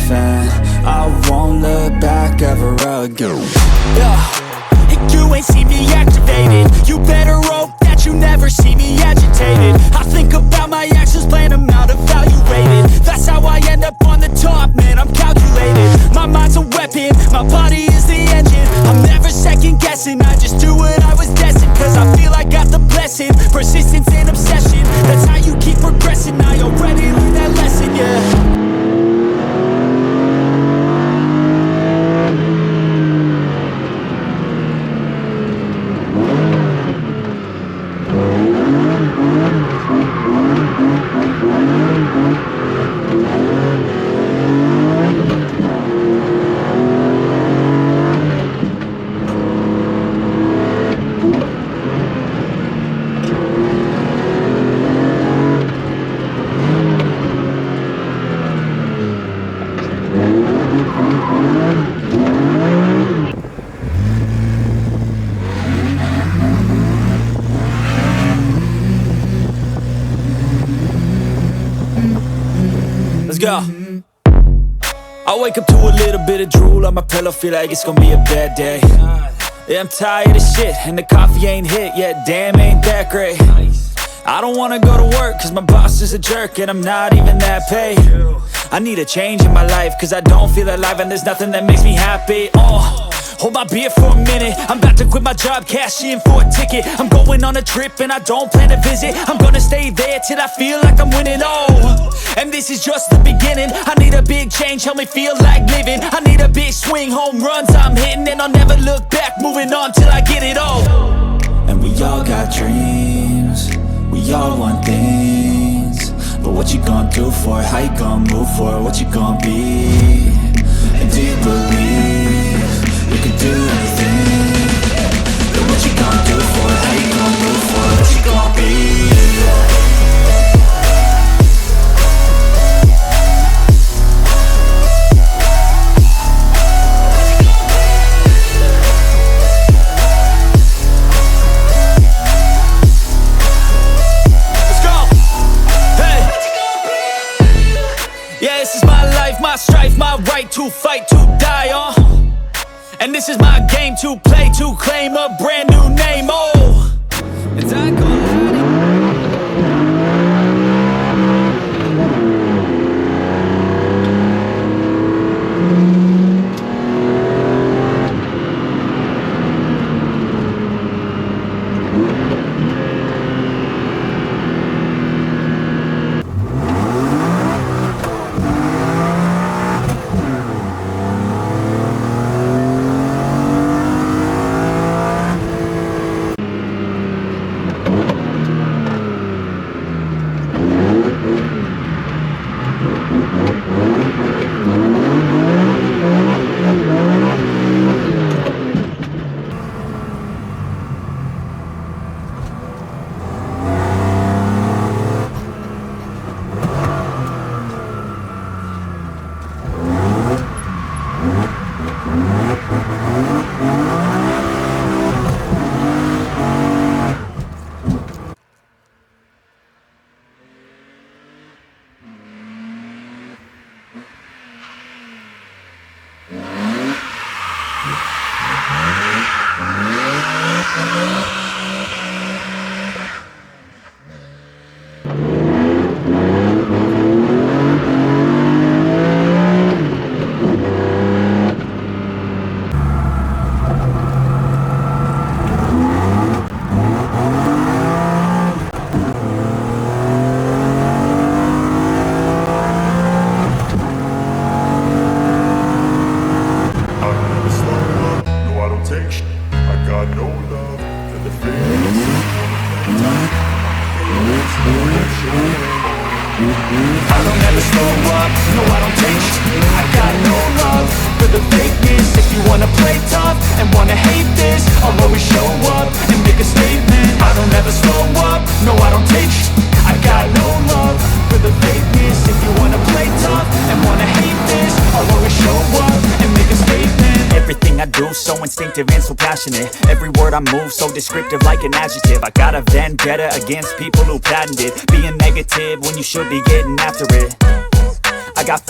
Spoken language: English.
fan. I won't look back ever again. You ain't see me activated. You better hope that you never see me agitated. I think about my actions, plan them out, evaluated. That's how I end up on the top, man, I'm calculated. My mind's a weapon, my body is the engine. I'm never second guessing, I just do what I was destined. Cause I feel I got the blessing, persistence and obsession. That's how you keep progressing, I already learned that lesson, yeah. Let's go. I wake up to a little bit of drool on my pillow, feel like it's gonna be a bad day. Yeah, I'm tired of shit, and the coffee ain't hit yet, damn, ain't that great. I don't wanna go to work, cause my boss is a jerk, and I'm not even that paid. I need a change in my life, cause I don't feel alive, and there's nothing that makes me happy. Hold my beer for a minute, I'm about to quit my job, cash in for a ticket. I'm going on a trip and I don't plan to visit. I'm gonna stay there till I feel like I'm winning, and this is just the beginning. I need a big change, help me feel like living. I need a big swing, home runs I'm hitting. And I'll never look back, moving on till I get it all. And we all got dreams, we all want things. But what you gonna do for it, how you gonna move for it, what you gonna be? And do you believe you can do anything? But what you gonna do for it, how you gonna move for it, what you gonna be? Yeah, this is my life, my strife, my right to fight, to die on. And this is my game to play, to claim a brand new name, and I go I don't ever slow up, no I don't take shit. I got no love for the fakeness. If you wanna play tough and wanna hate this, I'll always show up and make a statement. I don't ever slow up, no I don't take shit. I got no love for the fakeness. If you wanna play tough and wanna hate this, I'll always show up and make a statement. Everything I do so instinctive and so passionate. Every word I move so descriptive like an adjective. I got a vendetta against people who patented being negative when you should be getting after it. I got